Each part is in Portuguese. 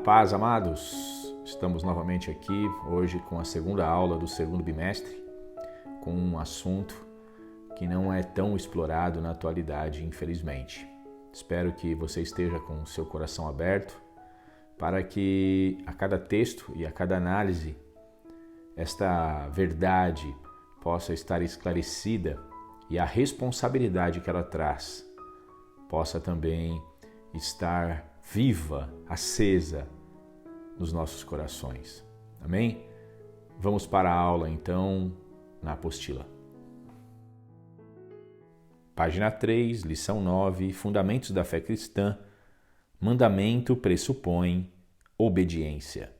paz, amados! Estamos novamente aqui, hoje com a segunda aula do segundo bimestre, com um assunto que não é tão explorado na atualidade, infelizmente. Espero que você esteja com o seu coração aberto para que a cada texto e a cada análise esta verdade possa estar esclarecida e a responsabilidade que ela traz possa também estar viva, acesa nos nossos corações. Amém? Vamos para a aula então na apostila. Página 3, lição 9, Fundamentos da Fé Cristã. Mandamento pressupõe obediência.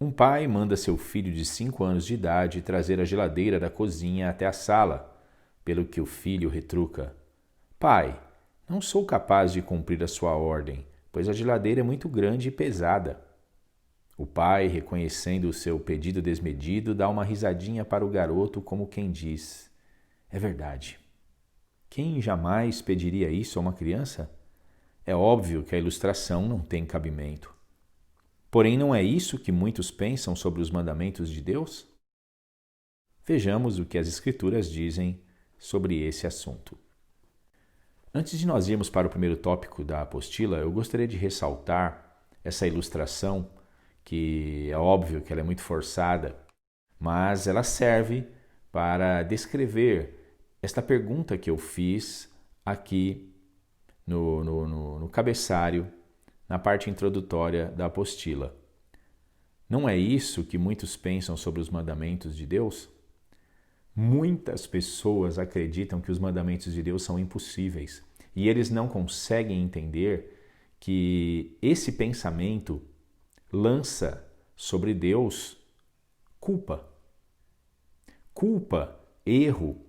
Um pai manda seu filho de 5 anos de idade trazer a geladeira da cozinha até a sala, pelo que o filho retruca: Pai, não sou capaz de cumprir a sua ordem, pois a geladeira é muito grande e pesada. O pai, reconhecendo o seu pedido desmedido, dá uma risadinha para o garoto como quem diz: É verdade. Quem jamais pediria isso a uma criança? É óbvio que a ilustração não tem cabimento. Porém, não é isso que muitos pensam sobre os mandamentos de Deus? Vejamos o que as Escrituras dizem sobre esse assunto. Antes de nós irmos para o primeiro tópico da apostila, eu gostaria de ressaltar essa ilustração, que é óbvio que ela é muito forçada, mas ela serve para descrever esta pergunta que eu fiz aqui no cabeçário, na parte introdutória da apostila. Não é isso que muitos pensam sobre os mandamentos de Deus? Muitas pessoas acreditam que os mandamentos de Deus são impossíveis e eles não conseguem entender que esse pensamento lança sobre Deus culpa. Culpa, erro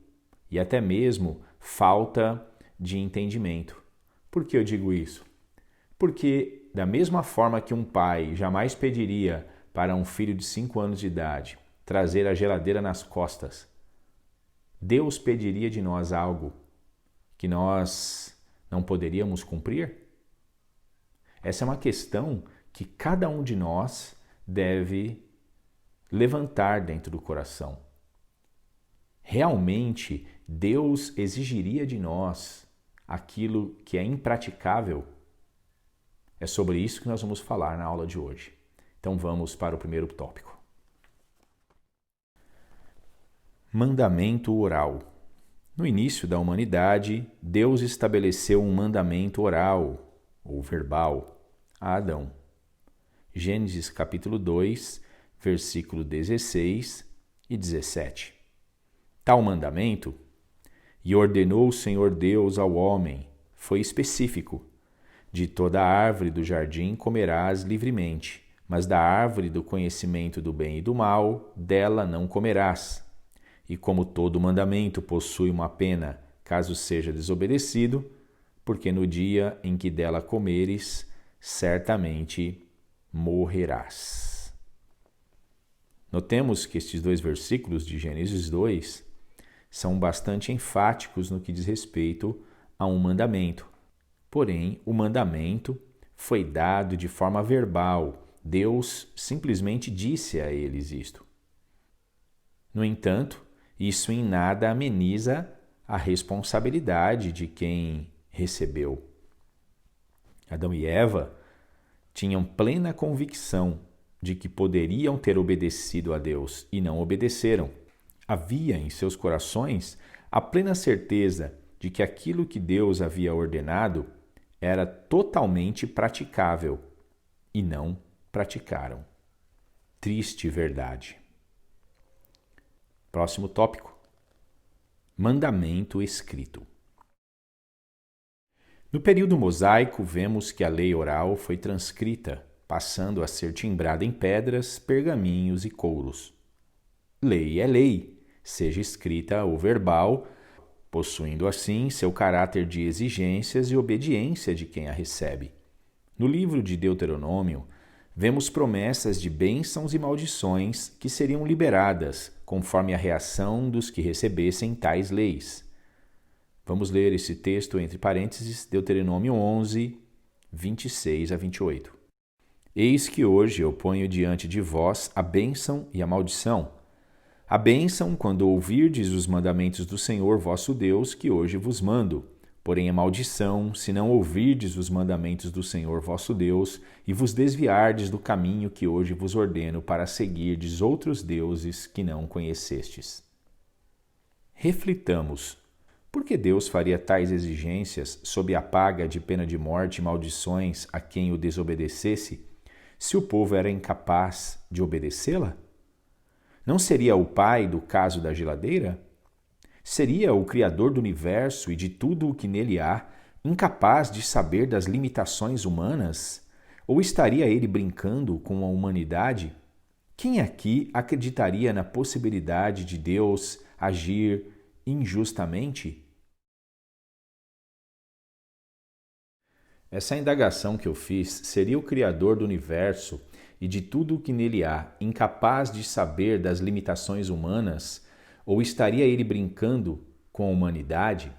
e até mesmo falta de entendimento. Por que eu digo isso? Porque da mesma forma que um pai jamais pediria para um filho de 5 anos de idade trazer a geladeira nas costas, Deus pediria de nós algo que nós não poderíamos cumprir? Essa é uma questão que cada um de nós deve levantar dentro do coração. Realmente, Deus exigiria de nós aquilo que é impraticável? É sobre isso que nós vamos falar na aula de hoje. Então vamos para o primeiro tópico. Mandamento oral. No início da humanidade, Deus estabeleceu um mandamento oral, ou verbal, a Adão. Gênesis capítulo 2, versículo 16 e 17. Tal mandamento, e ordenou o Senhor Deus ao homem, foi específico. De toda árvore do jardim comerás livremente, mas da árvore do conhecimento do bem e do mal, dela não comerás. E como todo mandamento possui uma pena, caso seja desobedecido, porque no dia em que dela comeres, certamente morrerás. Notemos que estes 2 versículos de Gênesis 2 são bastante enfáticos no que diz respeito a um mandamento. Porém, o mandamento foi dado de forma verbal. Deus simplesmente disse a eles isto. No entanto, isso em nada ameniza a responsabilidade de quem recebeu. Adão e Eva tinham plena convicção de que poderiam ter obedecido a Deus e não obedeceram. Havia em seus corações a plena certeza de que aquilo que Deus havia ordenado era totalmente praticável e não praticaram. Triste verdade. Próximo tópico. Mandamento escrito. No período mosaico, vemos que a lei oral foi transcrita, passando a ser timbrada em pedras, pergaminhos e couros. Lei é lei, seja escrita ou verbal, possuindo assim seu caráter de exigências e obediência de quem a recebe. No livro de Deuteronômio, vemos promessas de bênçãos e maldições que seriam liberadas conforme a reação dos que recebessem tais leis. Vamos ler esse texto entre parênteses, Deuteronômio 11, 26 a 28. Eis que hoje eu ponho diante de vós a bênção e a maldição. A bênção, quando ouvirdes os mandamentos do Senhor vosso Deus, que hoje vos mando. Porém a maldição, se não ouvirdes os mandamentos do Senhor vosso Deus, e vos desviardes do caminho que hoje vos ordeno para seguirdes outros deuses que não conhecestes. Reflitamos. Por que Deus faria tais exigências sob a paga de pena de morte e maldições a quem o desobedecesse, se o povo era incapaz de obedecê-la? Não seria o pai do caso da geladeira? Seria o Criador do universo e de tudo o que nele há incapaz de saber das limitações humanas? Ou estaria ele brincando com a humanidade? Quem aqui acreditaria na possibilidade de Deus agir injustamente? Essa indagação que eu fiz, seria o Criador do universo e de tudo o que nele há incapaz de saber das limitações humanas? Ou estaria ele brincando com a humanidade?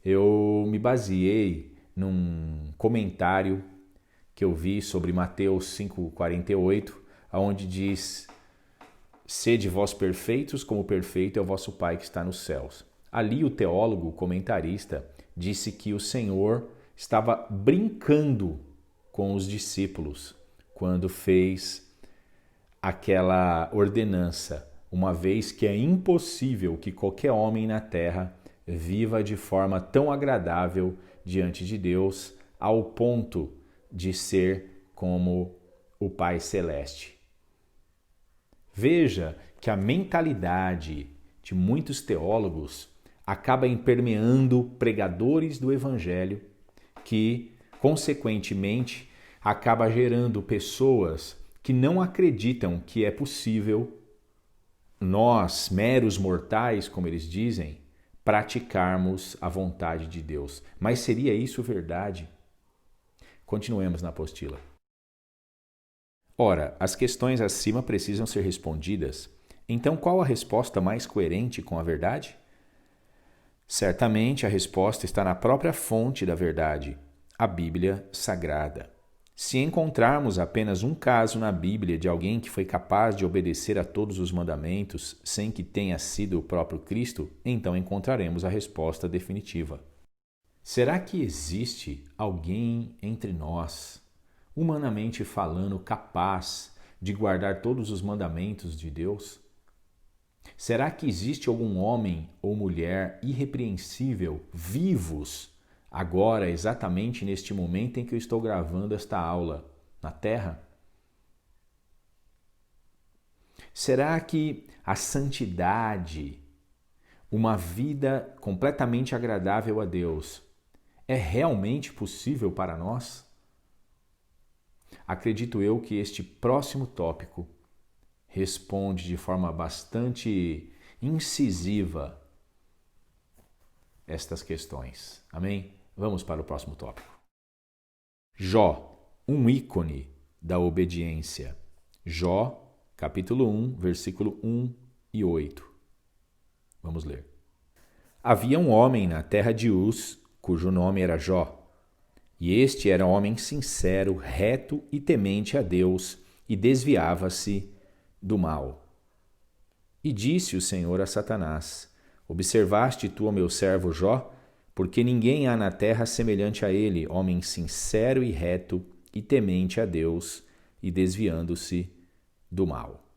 Eu me baseei num comentário que eu vi sobre Mateus 5,48, onde diz: sede vós perfeitos, como perfeito é o vosso Pai que está nos céus. Ali o teólogo, o comentarista, disse que o Senhor estava brincando com os discípulos quando fez aquela ordenança, uma vez que é impossível que qualquer homem na terra viva de forma tão agradável diante de Deus ao ponto de ser como o Pai Celeste. Veja que a mentalidade de muitos teólogos acaba permeando pregadores do Evangelho que, consequentemente, acaba gerando pessoas que não acreditam que é possível nós, meros mortais, como eles dizem, praticarmos a vontade de Deus. Mas seria isso verdade? Continuemos na apostila. Ora, as questões acima precisam ser respondidas. Então, qual a resposta mais coerente com a verdade? Certamente a resposta está na própria fonte da verdade, a Bíblia Sagrada. Se encontrarmos apenas um caso na Bíblia de alguém que foi capaz de obedecer a todos os mandamentos sem que tenha sido o próprio Cristo, então encontraremos a resposta definitiva. Será que existe alguém entre nós, humanamente falando, capaz de guardar todos os mandamentos de Deus? Será que existe algum homem ou mulher irrepreensível, vivos, agora, exatamente neste momento em que eu estou gravando esta aula, na Terra? Será que a santidade, uma vida completamente agradável a Deus, é realmente possível para nós? Acredito eu que este próximo tópico responde de forma bastante incisiva estas questões. Amém? Vamos para o próximo tópico. Jó, um ícone da obediência. Jó, capítulo 1, versículo 1 e 8. Vamos ler. Havia um homem na terra de Uz, cujo nome era Jó. E este era um homem sincero, reto e temente a Deus, e desviava-se do mal. E disse o Senhor a Satanás: observaste tu o meu servo Jó? Porque ninguém há na terra semelhante a ele, homem sincero e reto e temente a Deus e desviando-se do mal.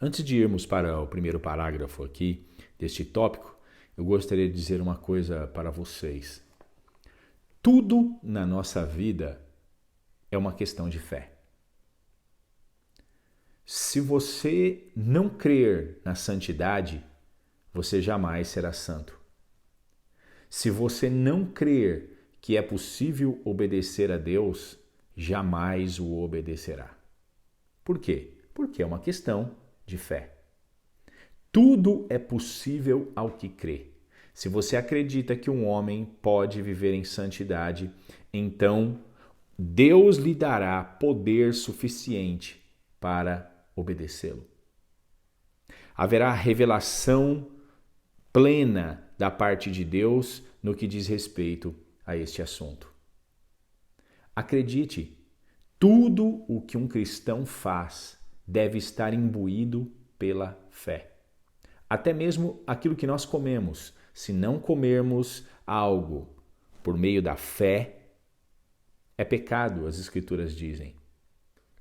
Antes de irmos para o primeiro parágrafo aqui deste tópico, eu gostaria de dizer uma coisa para vocês. Tudo na nossa vida é uma questão de fé. Se você não crer na santidade, você jamais será santo. Se você não crer que é possível obedecer a Deus, jamais o obedecerá. Por quê? Porque é uma questão de fé. Tudo é possível ao que crê. Se você acredita que um homem pode viver em santidade, então Deus lhe dará poder suficiente para obedecê-lo. Haverá revelação plena da parte de Deus no que diz respeito a este assunto. Acredite, Tudo o que um cristão faz deve estar imbuído pela fé. Até mesmo aquilo que nós comemos. Se não comermos algo por meio da fé, é pecado, as Escrituras dizem.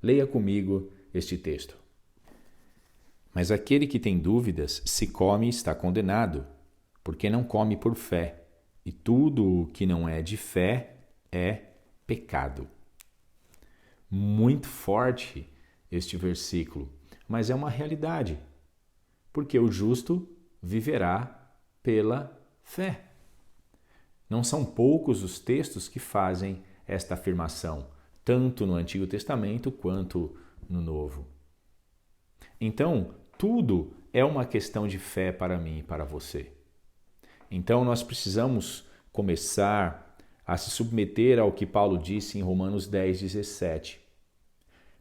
Leia comigo este texto. Mas aquele que tem dúvidas, se come, está condenado, porque não come por fé. E tudo o que não é de fé é pecado. Muito forte este versículo, mas é uma realidade, porque o justo viverá pela fé. Não são poucos os textos que fazem esta afirmação, tanto no Antigo Testamento quanto no Novo. Então, tudo é uma questão de fé para mim e para você. Então, nós precisamos começar a se submeter ao que Paulo disse em Romanos 10:17.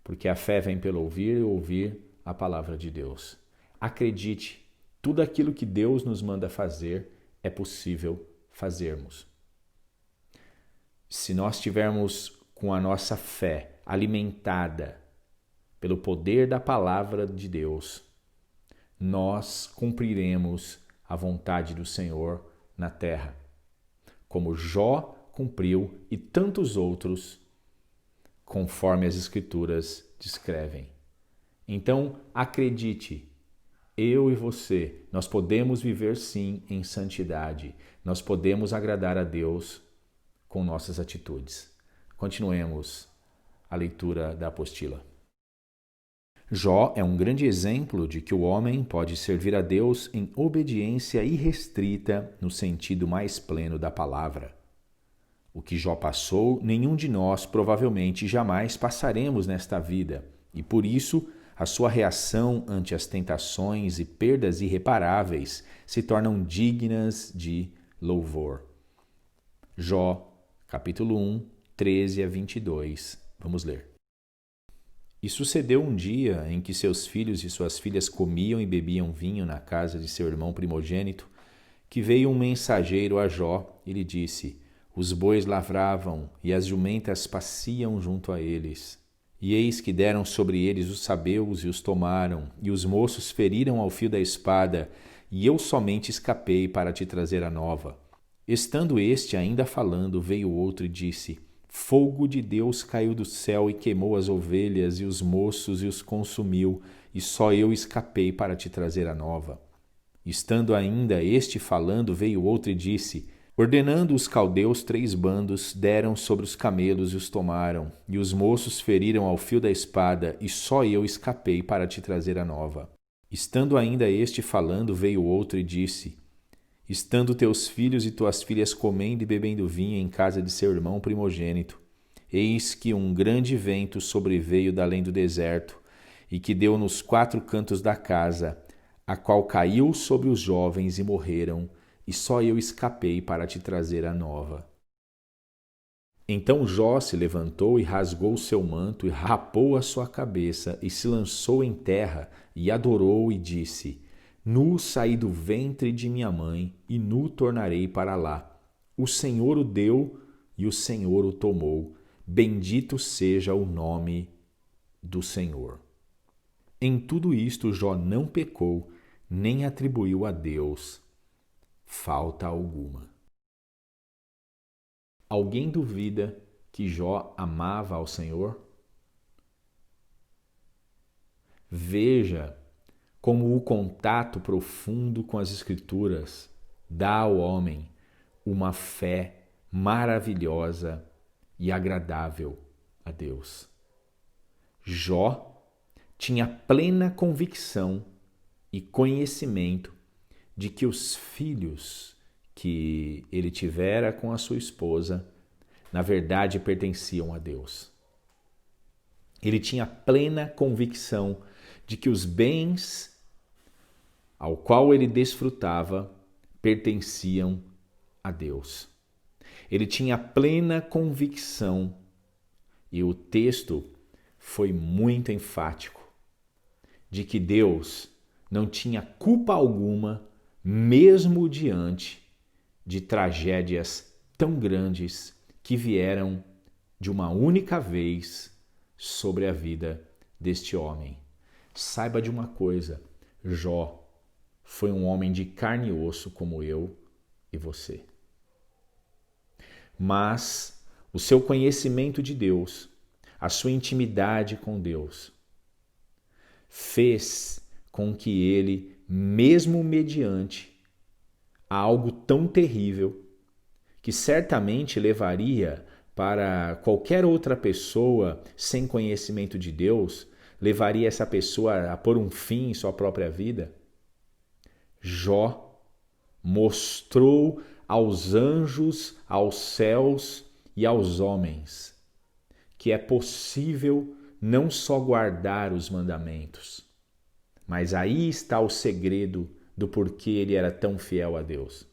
Porque a fé vem pelo ouvir e ouvir a palavra de Deus. Acredite, tudo aquilo que Deus nos manda fazer é possível fazermos. Se nós estivermos com a nossa fé alimentada pelo poder da palavra de Deus, nós cumpriremos a vontade do Senhor na terra, como Jó cumpriu e tantos outros, conforme as Escrituras descrevem. Então, acredite, eu e você, nós podemos viver sim em santidade, nós podemos agradar a Deus com nossas atitudes. Continuemos a leitura da apostila. Jó é um grande exemplo de que o homem pode servir a Deus em obediência irrestrita no sentido mais pleno da palavra. O que Jó passou, nenhum de nós provavelmente jamais passaremos nesta vida, e por isso a sua reação ante as tentações e perdas irreparáveis se tornam dignas de louvor. Jó, capítulo 1, 13 a 22. Vamos ler. E sucedeu um dia em que seus filhos e suas filhas comiam e bebiam vinho na casa de seu irmão primogênito, que veio um mensageiro a Jó e lhe disse: Os bois lavravam e as jumentas pasciam junto a eles. E eis que deram sobre eles os sabeus e os tomaram, e os moços feriram ao fio da espada, e eu somente escapei para te trazer a nova. Estando este ainda falando, veio outro e disse: Fogo de Deus caiu do céu e queimou as ovelhas e os moços e os consumiu, e só eu escapei para te trazer a nova. Estando ainda este falando, veio outro e disse: Ordenando os caldeus 3 bandos, deram sobre os camelos e os tomaram, e os moços feriram ao fio da espada, e só eu escapei para te trazer a nova. Estando ainda este falando, veio outro e disse: Estando teus filhos e tuas filhas comendo e bebendo vinho em casa de seu irmão primogênito, eis que um grande vento sobreveio da além do deserto, e que deu nos 4 cantos da casa, a qual caiu sobre os jovens e morreram, e só eu escapei para te trazer a nova. Então Jó se levantou e rasgou o seu manto e rapou a sua cabeça e se lançou em terra e adorou e disse: Nu saí do ventre de minha mãe e nu tornarei para lá. O Senhor o deu e o Senhor o tomou. Bendito seja o nome do Senhor. Em tudo isto Jó não pecou, nem atribuiu a Deus falta alguma. Alguém duvida que Jó amava ao Senhor? Veja como o contato profundo com as Escrituras dá ao homem uma fé maravilhosa e agradável a Deus. Jó tinha plena convicção e conhecimento de que os filhos que ele tivera com a sua esposa, na verdade, pertenciam a Deus. Ele tinha plena convicção de que os bens ao qual ele desfrutava pertenciam a Deus. Ele tinha plena convicção, e o texto foi muito enfático, de que Deus não tinha culpa alguma, mesmo diante de tragédias tão grandes que vieram de uma única vez sobre a vida deste homem. Saiba de uma coisa, Jó foi um homem de carne e osso como eu e você. Mas o seu conhecimento de Deus, a sua intimidade com Deus, fez com que ele, mesmo mediante algo tão terrível, que certamente levaria para qualquer outra pessoa sem conhecimento de Deus, levaria essa pessoa a pôr um fim em sua própria vida, Jó mostrou aos anjos, aos céus e aos homens que é possível não só guardar os mandamentos, mas aí está o segredo do porquê ele era tão fiel a Deus.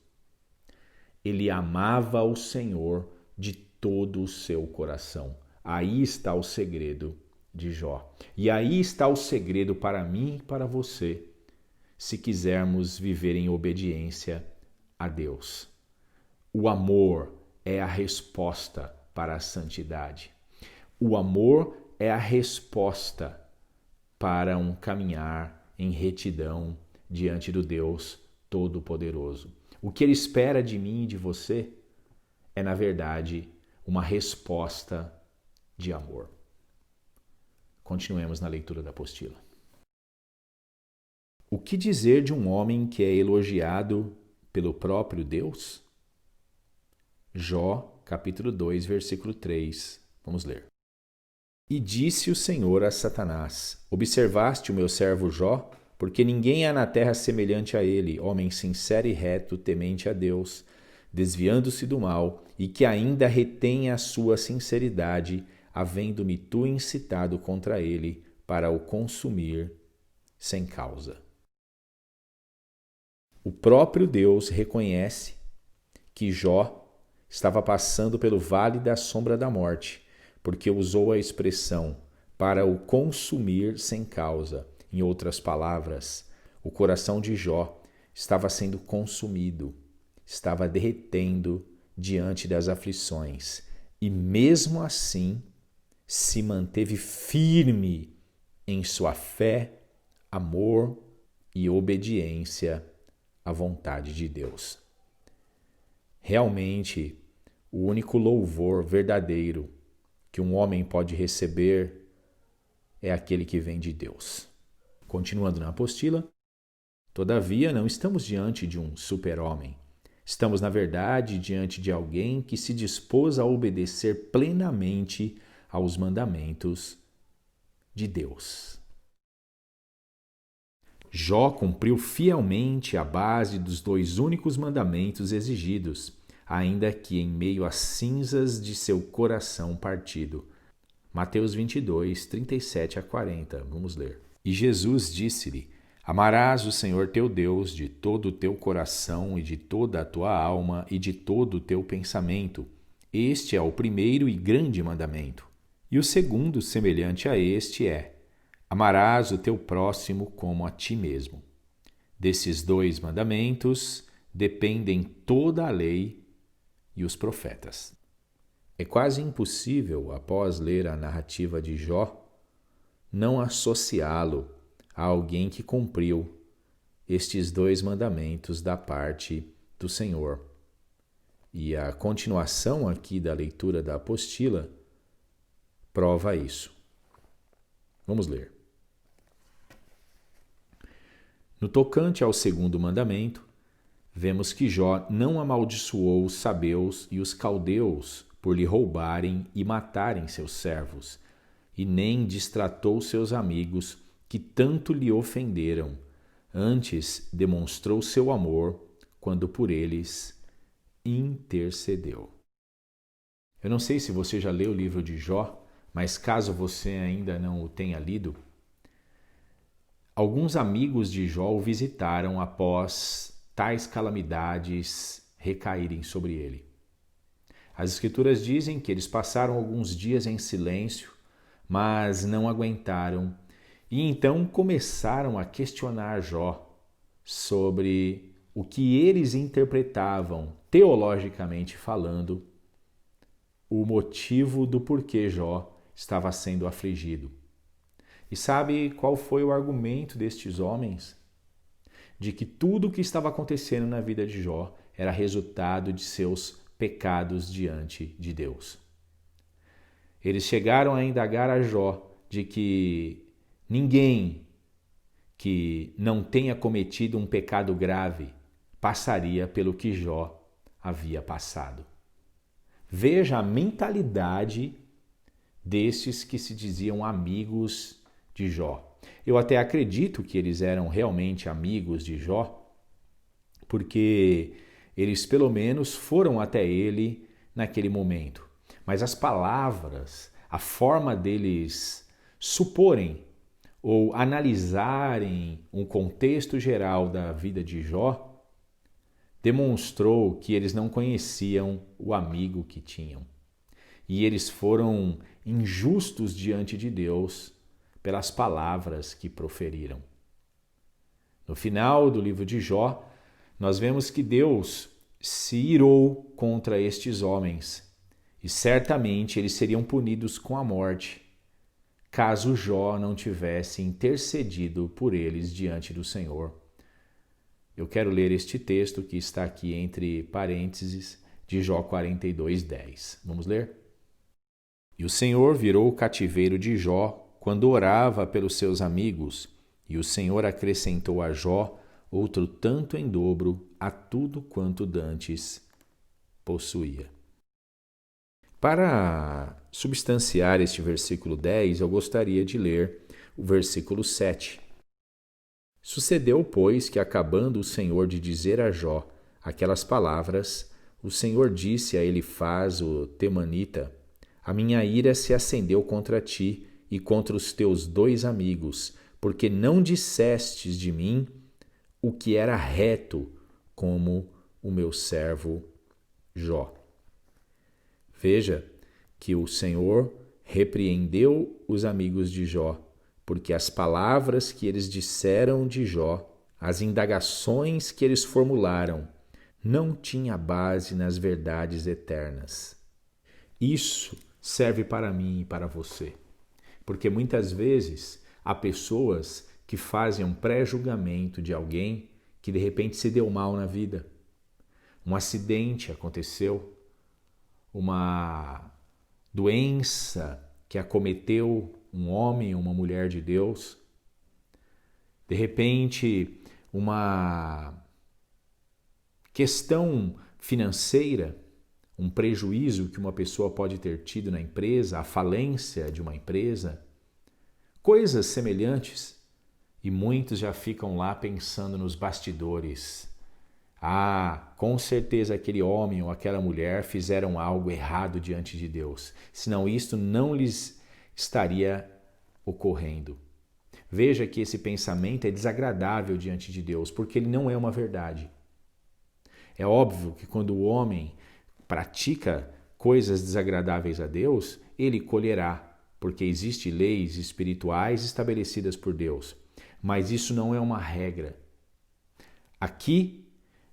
Ele amava o Senhor de todo o seu coração. Aí está o segredo de Jó. E aí está o segredo para mim e para você, se quisermos viver em obediência a Deus. O amor é a resposta para a santidade. O amor é a resposta para um caminhar em retidão diante do Deus Todo-Poderoso. O que Ele espera de mim e de você é, na verdade, uma resposta de amor. Continuemos na leitura da apostila. O que dizer de um homem que é elogiado pelo próprio Deus? Jó, capítulo 2, versículo 3. Vamos ler. E disse o Senhor a Satanás: Observaste o meu servo Jó? Porque ninguém há na terra semelhante a ele, homem sincero e reto, temente a Deus, desviando-se do mal, e que ainda retém a sua sinceridade, havendo-me tu incitado contra ele para o consumir sem causa. O próprio Deus reconhece que Jó estava passando pelo vale da sombra da morte, porque usou a expressão para o consumir sem causa. Em outras palavras, o coração de Jó estava sendo consumido, estava derretendo diante das aflições e, mesmo assim, se manteve firme em sua fé, amor e obediência à vontade de Deus. Realmente, o único louvor verdadeiro que um homem pode receber é aquele que vem de Deus. Continuando na apostila, todavia não estamos diante de um super-homem. Estamos, na verdade, diante de alguém que se dispôs a obedecer plenamente aos mandamentos de Deus. Jó cumpriu fielmente a base dos 2 únicos mandamentos exigidos, ainda que em meio às cinzas de seu coração partido. Mateus 22, 37 a 40. Vamos ler. E Jesus disse-lhe: Amarás o Senhor teu Deus de todo o teu coração e de toda a tua alma e de todo o teu pensamento. Este é o primeiro e grande mandamento. E o segundo, semelhante a este, é: Amarás o teu próximo como a ti mesmo. Desses 2 mandamentos dependem toda a lei e os profetas. É quase impossível, após ler a narrativa de Jó, não associá-lo a alguém que cumpriu estes 2 mandamentos da parte do Senhor. E a continuação aqui da leitura da apostila prova isso. Vamos ler. No tocante ao segundo mandamento, vemos que Jó não amaldiçoou os sabeus e os caldeus por lhe roubarem e matarem seus servos, e nem distratou seus amigos que tanto lhe ofenderam. Antes demonstrou seu amor quando por eles intercedeu. Eu não sei se você já leu o livro de Jó, mas caso você ainda não o tenha lido, alguns amigos de Jó o visitaram após tais calamidades recaírem sobre ele. As Escrituras dizem que eles passaram alguns dias em silêncio, mas não aguentaram e então começaram a questionar Jó sobre o que eles interpretavam, teologicamente falando, o motivo do porquê Jó estava sendo afligido. E sabe qual foi o argumento destes homens? De que tudo o que estava acontecendo na vida de Jó era resultado de seus pecados diante de Deus. Eles chegaram a indagar a Jó de que ninguém que não tenha cometido um pecado grave passaria pelo que Jó havia passado. Veja a mentalidade destes que se diziam amigos de Jó. Eu até acredito que eles eram realmente amigos de Jó, porque eles pelo menos foram até ele naquele momento. Mas as palavras, a forma deles suporem ou analisarem um contexto geral da vida de Jó, demonstrou que eles não conheciam o amigo que tinham. E eles foram injustos diante de Deus pelas palavras que proferiram. No final do livro de Jó, nós vemos que Deus se irou contra estes homens e certamente eles seriam punidos com a morte caso Jó não tivesse intercedido por eles diante do Senhor. Eu quero ler este texto que está aqui entre parênteses de Jó 42:10. Vamos ler? E o Senhor virou o cativeiro de Jó quando orava pelos seus amigos, e o Senhor acrescentou a Jó outro tanto em dobro a tudo quanto dantes possuía. Para substanciar este versículo 10, eu gostaria de ler o versículo 7. Sucedeu, pois, que acabando o Senhor de dizer a Jó aquelas palavras, o Senhor disse a Elifaz, o temanita: A minha ira se acendeu contra ti e contra os teus 2 amigos, porque não dissestes de mim o que era reto, como o meu servo Jó. Veja que o Senhor repreendeu os amigos de Jó, porque as palavras que eles disseram de Jó, as indagações que eles formularam, não tinha base nas verdades eternas. Isso serve para mim e para você, porque muitas vezes há pessoas que fazem um pré-julgamento de alguém que de repente se deu mal na vida. Um acidente aconteceu, uma doença que acometeu um homem ou uma mulher de Deus, de repente uma questão financeira, um prejuízo que uma pessoa pode ter tido na empresa, a falência de uma empresa, coisas semelhantes, e muitos já ficam lá pensando nos bastidores. Ah, com certeza aquele homem ou aquela mulher fizeram algo errado diante de Deus, senão isto não lhes estaria ocorrendo. Veja que esse pensamento é desagradável diante de Deus, porque ele não é uma verdade. É óbvio que quando o homem pratica coisas desagradáveis a Deus, ele colherá, porque existem leis espirituais estabelecidas por Deus. Mas isso não é uma regra. Aqui,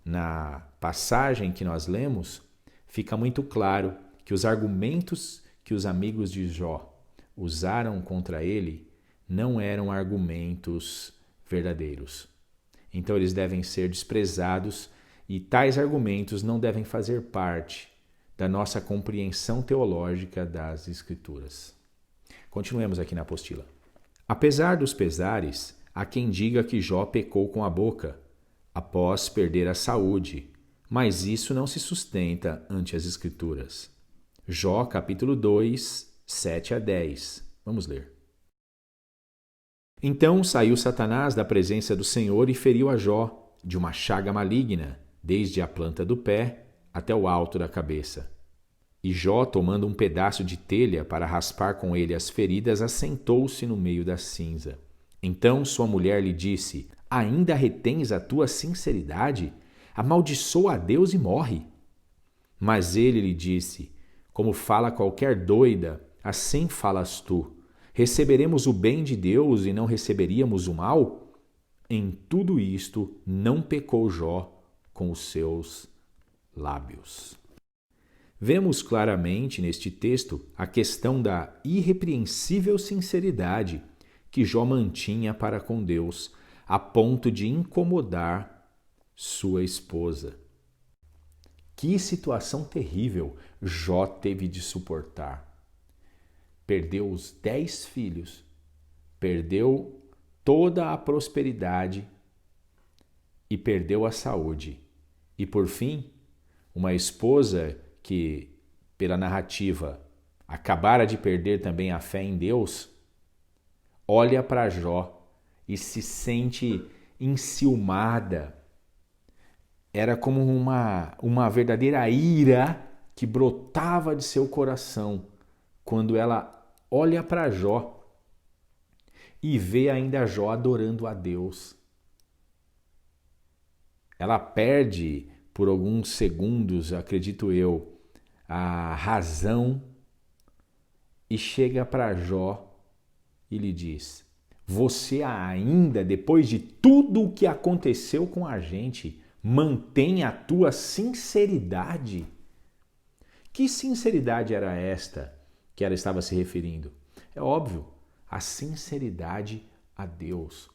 na passagem que nós lemos, fica muito claro que os argumentos que os amigos de Jó usaram contra ele não eram argumentos verdadeiros. Então eles devem ser desprezados e tais argumentos não devem fazer parte da nossa compreensão teológica das Escrituras. Continuemos aqui na apostila. Apesar dos pesares, há quem diga que Jó pecou com a boca, após perder a saúde, mas isso não se sustenta ante as Escrituras. Jó, capítulo 2, 7-10. Vamos ler. Então saiu Satanás da presença do Senhor e feriu a Jó de uma chaga maligna, desde a planta do pé até o alto da cabeça. E Jó, tomando um pedaço de telha para raspar com ele as feridas, assentou-se no meio da cinza. Então sua mulher lhe disse: Ainda retens a tua sinceridade? Amaldiçoa a Deus e morre. Mas ele lhe disse: Como fala qualquer doida, assim falas tu. Receberemos o bem de Deus e não receberíamos o mal? Em tudo isto não pecou Jó com os seus lábios. Vemos claramente neste texto a questão da irrepreensível sinceridade que Jó mantinha para com Deus, a ponto de incomodar sua esposa. Que situação terrível Jó teve de suportar. Perdeu os 10 filhos, perdeu toda a prosperidade e perdeu a saúde. E por fim, uma esposa que, pela narrativa, acabara de perder também a fé em Deus, olha para Jó e se sente enciumada. Era como uma verdadeira ira que brotava de seu coração quando ela olha para Jó e vê ainda Jó adorando a Deus. Ela perde por alguns segundos, acredito eu, a razão e chega para Jó e lhe diz: você ainda, depois de tudo o que aconteceu com a gente, mantém a tua sinceridade? Que sinceridade era esta que ela estava se referindo? É óbvio, a sinceridade a Deus.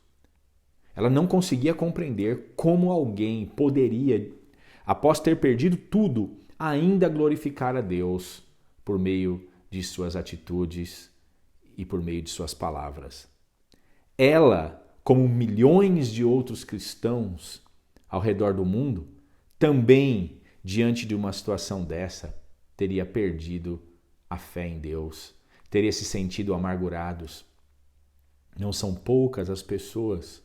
Ela não conseguia compreender como alguém poderia, após ter perdido tudo, ainda glorificar a Deus por meio de suas atitudes e por meio de suas palavras. Ela, como milhões de outros cristãos ao redor do mundo, também, diante de uma situação dessa, teria perdido a fé em Deus, teria se sentido amargurados. Não são poucas as pessoas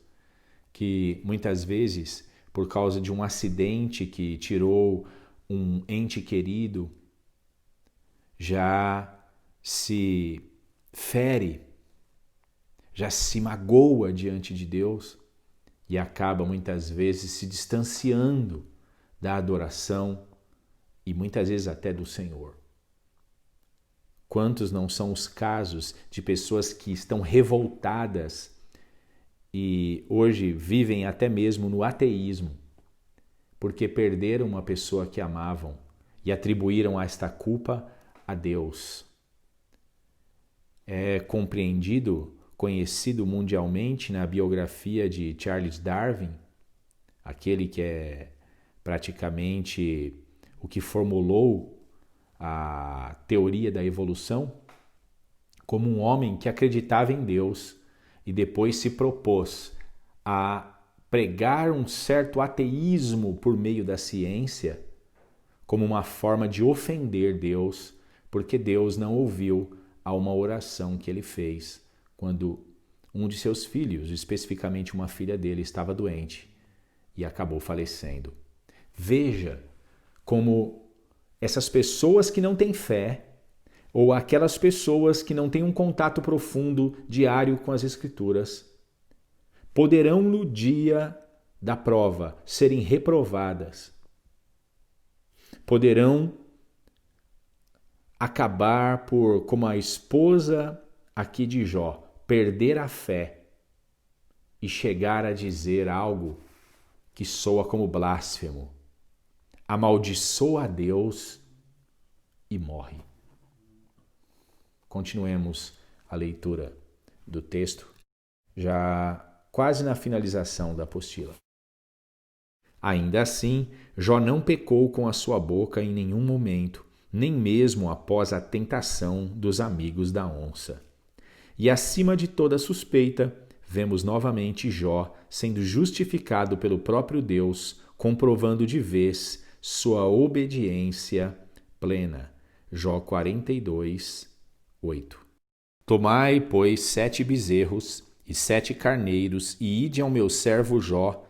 que muitas vezes, por causa de um acidente que tirou um ente querido, já se fere, já se magoa diante de Deus e acaba muitas vezes se distanciando da adoração e muitas vezes até do Senhor. Quantos não são os casos de pessoas que estão revoltadas e hoje vivem até mesmo no ateísmo, porque perderam uma pessoa que amavam e atribuíram esta culpa a Deus. É compreendido, conhecido mundialmente na biografia de Charles Darwin, aquele que é praticamente o que formulou a teoria da evolução, como um homem que acreditava em Deus e depois se propôs a pregar um certo ateísmo por meio da ciência, como uma forma de ofender Deus, porque Deus não ouviu a uma oração que ele fez quando um de seus filhos, especificamente uma filha dele, estava doente e acabou falecendo. Veja como essas pessoas que não têm fé, ou aquelas pessoas que não têm um contato profundo diário com as Escrituras, poderão no dia da prova serem reprovadas, poderão acabar por, como a esposa aqui de Jó, perder a fé e chegar a dizer algo que soa como blasfemo, amaldiçoa a Deus e morre. Continuemos a leitura do texto, já quase na finalização da apostila. Ainda assim, Jó não pecou com a sua boca em nenhum momento, nem mesmo após a tentação dos amigos da onça. E acima de toda suspeita, vemos novamente Jó sendo justificado pelo próprio Deus, comprovando de vez sua obediência plena. Jó 42, 8. Tomai, pois, 7 bezerros e 7 carneiros, e ide ao meu servo Jó,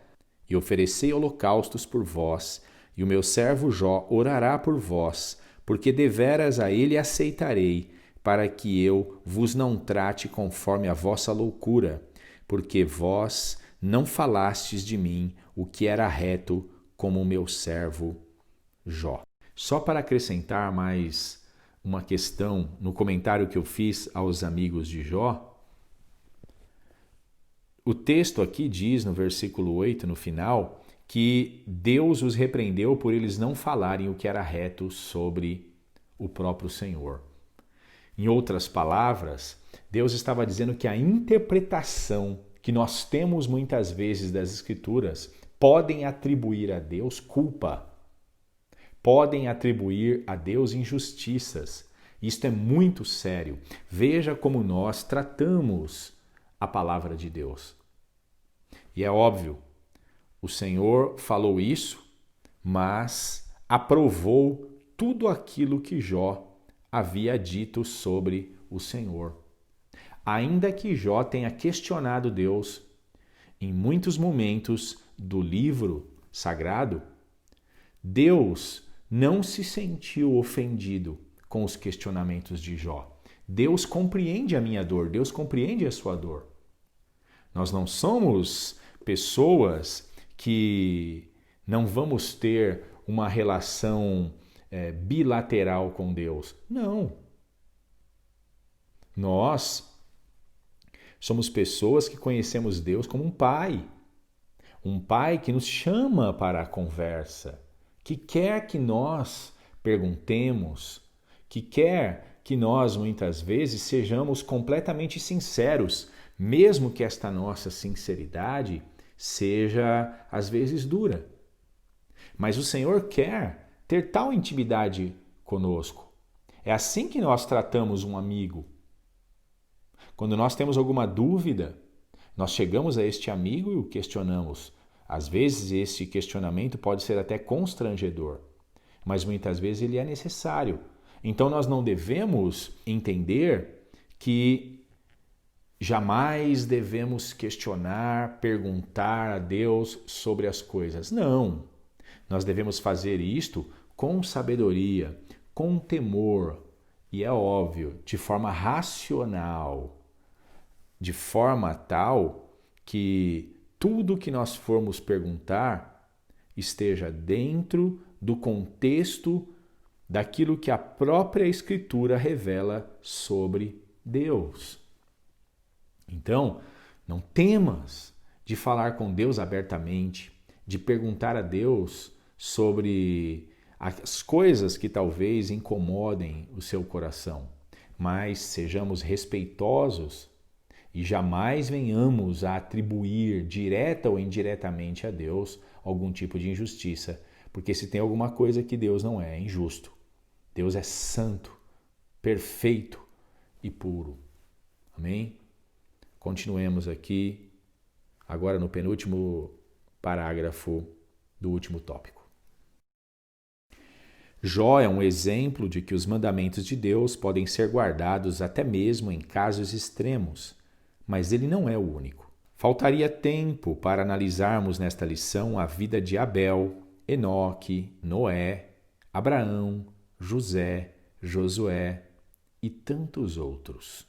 e oferecei holocaustos por vós, e o meu servo Jó orará por vós, porque deveras a ele aceitarei, para que eu vos não trate conforme a vossa loucura, porque vós não falastes de mim o que era reto, como o meu servo Jó. Só para acrescentar mais uma questão no comentário que eu fiz aos amigos de Jó, o texto aqui diz no versículo 8, no final, que Deus os repreendeu por eles não falarem o que era reto sobre o próprio Senhor. Em outras palavras, Deus estava dizendo que a interpretação que nós temos muitas vezes das Escrituras podem atribuir a Deus culpa, podem atribuir a Deus injustiças. Isto é muito sério. Veja como nós tratamos a palavra de Deus. E é óbvio, o Senhor falou isso, mas aprovou tudo aquilo que Jó havia dito sobre o Senhor. Ainda que Jó tenha questionado Deus em muitos momentos do livro sagrado, Deus não se sentiu ofendido com os questionamentos de Jó. Deus compreende a minha dor, Deus compreende a sua dor. Nós não somos pessoas que não vamos ter uma relação bilateral com Deus. Não. Nós somos pessoas que conhecemos Deus como um pai que nos chama para a conversa, que quer que nós perguntemos, que quer que nós muitas vezes sejamos completamente sinceros, mesmo que esta nossa sinceridade seja às vezes dura. Mas o Senhor quer ter tal intimidade conosco. É assim que nós tratamos um amigo. Quando nós temos alguma dúvida, nós chegamos a este amigo e o questionamos. Às vezes este questionamento pode ser até constrangedor, mas muitas vezes ele é necessário. Então nós não devemos entender que jamais devemos questionar, perguntar a Deus sobre as coisas. Não. Nós devemos fazer isto com sabedoria, com temor e, é óbvio, de forma racional, de forma tal que tudo que nós formos perguntar esteja dentro do contexto daquilo que a própria Escritura revela sobre Deus. Então, não temas de falar com Deus abertamente, de perguntar a Deus sobre as coisas que talvez incomodem o seu coração, mas sejamos respeitosos e jamais venhamos a atribuir direta ou indiretamente a Deus algum tipo de injustiça, porque se tem alguma coisa que Deus não é injusto. Deus é santo, perfeito e puro. Amém? Continuemos aqui, agora no penúltimo parágrafo do último tópico. Jó é um exemplo de que os mandamentos de Deus podem ser guardados até mesmo em casos extremos, mas ele não é o único. Faltaria tempo para analisarmos nesta lição a vida de Abel, Enoque, Noé, Abraão, José, Josué e tantos outros.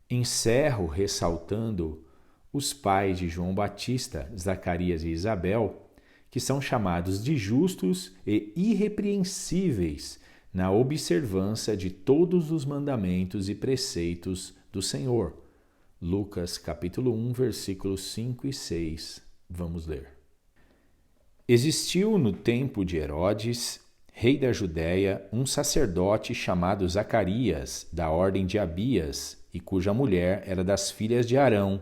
Encerro ressaltando os pais de João Batista, Zacarias e Isabel, que são chamados de justos e irrepreensíveis na observância de todos os mandamentos e preceitos do Senhor. Lucas capítulo 1, versículos 5 e 6. Vamos ler. Existiu no tempo de Herodes, rei da Judéia, um sacerdote chamado Zacarias, da ordem de Abias, e cuja mulher era das filhas de Arão.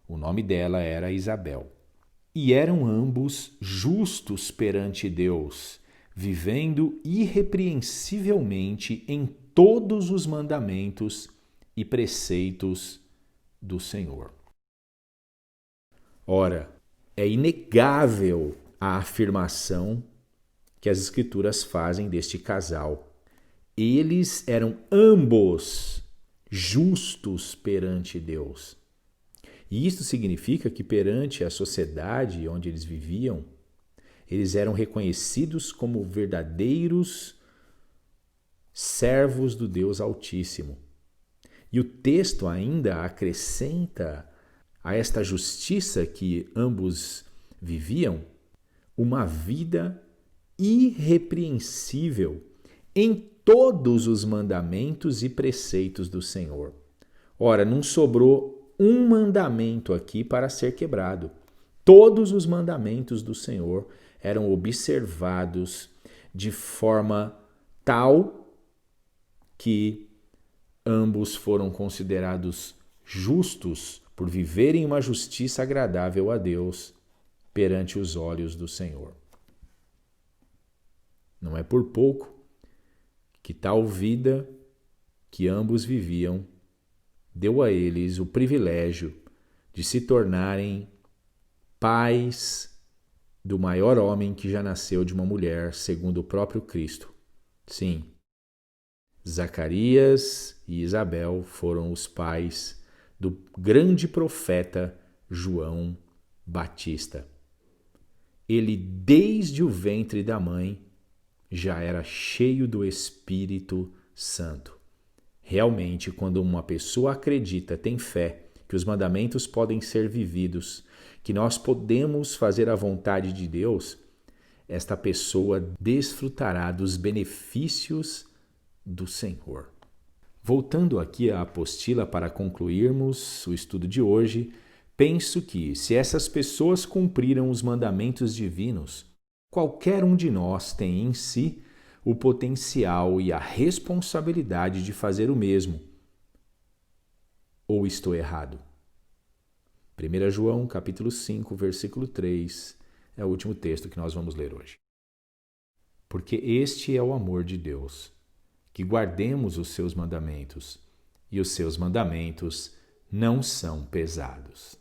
O nome dela era Isabel. E eram ambos justos perante Deus, vivendo irrepreensivelmente em todos os mandamentos e preceitos do Senhor. Ora, é inegável a afirmação que as Escrituras fazem deste casal. Eles eram ambos justos perante Deus. E isso significa que perante a sociedade onde eles viviam, eles eram reconhecidos como verdadeiros servos do Deus Altíssimo. E o texto ainda acrescenta a esta justiça que ambos viviam uma vida irrepreensível em todos os mandamentos e preceitos do Senhor. Ora, não sobrou um mandamento aqui para ser quebrado. Todos os mandamentos do Senhor eram observados de forma tal que ambos foram considerados justos por viverem uma justiça agradável a Deus perante os olhos do Senhor. Não é por pouco que tal vida que ambos viviam deu a eles o privilégio de se tornarem pais do maior homem que já nasceu de uma mulher, segundo o próprio Cristo. Sim, Zacarias e Isabel foram os pais do grande profeta João Batista. Ele, desde o ventre da mãe, já era cheio do Espírito Santo. Realmente, quando uma pessoa acredita, tem fé, que os mandamentos podem ser vividos, que nós podemos fazer a vontade de Deus, esta pessoa desfrutará dos benefícios do Senhor. Voltando aqui à apostila para concluirmos o estudo de hoje, penso que, se essas pessoas cumpriram os mandamentos divinos, qualquer um de nós tem em si o potencial e a responsabilidade de fazer o mesmo. Ou estou errado? 1 João, capítulo 5, versículo 3, é o último texto que nós vamos ler hoje. Porque este é o amor de Deus, que guardemos os seus mandamentos, e os seus mandamentos não são pesados.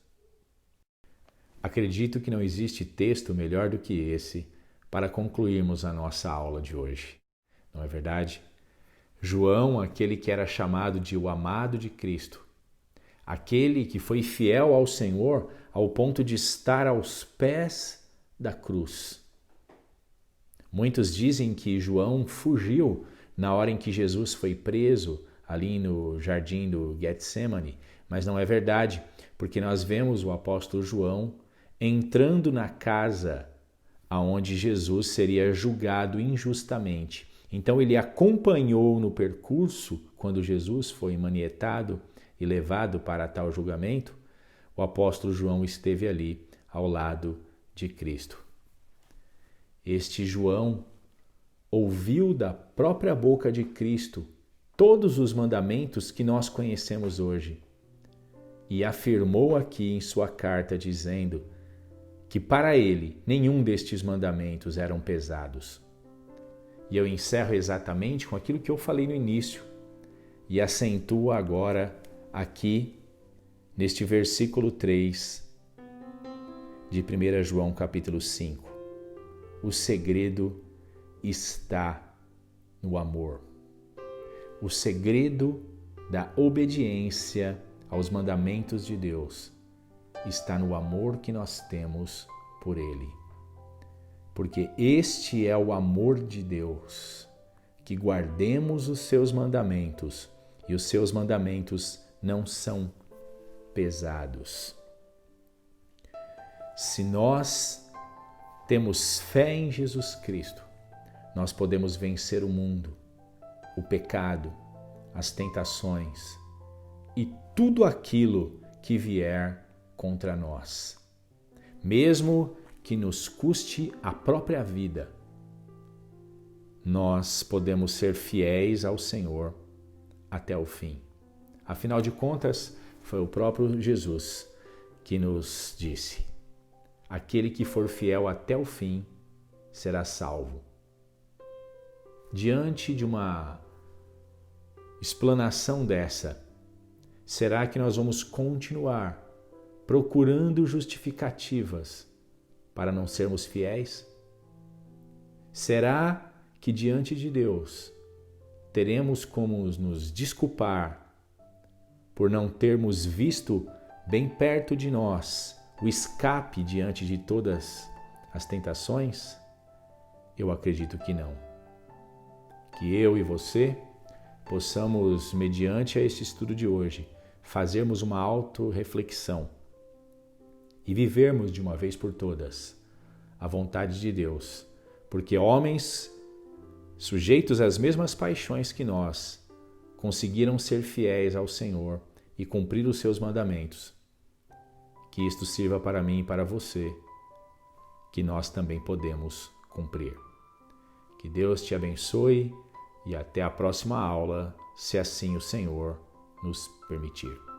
Acredito que não existe texto melhor do que esse para concluirmos a nossa aula de hoje. Não é verdade? João, aquele que era chamado de o amado de Cristo, aquele que foi fiel ao Senhor ao ponto de estar aos pés da cruz. Muitos dizem que João fugiu na hora em que Jesus foi preso ali no jardim do Getsemane, mas não é verdade, porque nós vemos o apóstolo João entrando na casa aonde Jesus seria julgado injustamente. Então ele acompanhou no percurso quando Jesus foi manietado e levado para tal julgamento. O apóstolo João esteve ali ao lado de Cristo. Este João ouviu da própria boca de Cristo todos os mandamentos que nós conhecemos hoje e afirmou aqui em sua carta dizendo que para ele nenhum destes mandamentos eram pesados. E eu encerro exatamente com aquilo que eu falei no início e acentuo agora aqui neste versículo 3 de 1 João capítulo 5. O segredo está no amor. O segredo da obediência aos mandamentos de Deus está no amor que nós temos por Ele. Porque este é o amor de Deus, que guardemos os seus mandamentos, e os seus mandamentos não são pesados. Se nós temos fé em Jesus Cristo, nós podemos vencer o mundo, o pecado, as tentações e tudo aquilo que vier contra nós. Mesmo que nos custe a própria vida, nós podemos ser fiéis ao Senhor até o fim. Afinal de contas, foi o próprio Jesus que nos disse: aquele que for fiel até o fim será salvo. Diante de uma explanação dessa, será que nós vamos continuar procurando justificativas para não sermos fiéis? Será que diante de Deus teremos como nos desculpar por não termos visto bem perto de nós o escape diante de todas as tentações? Eu acredito que não. Que eu e você possamos, mediante a este estudo de hoje, fazermos uma autorreflexão e vivermos de uma vez por todas a vontade de Deus, porque homens sujeitos às mesmas paixões que nós conseguiram ser fiéis ao Senhor e cumprir os seus mandamentos. Que isto sirva para mim e para você, que nós também podemos cumprir. Que Deus te abençoe e até a próxima aula, se assim o Senhor nos permitir.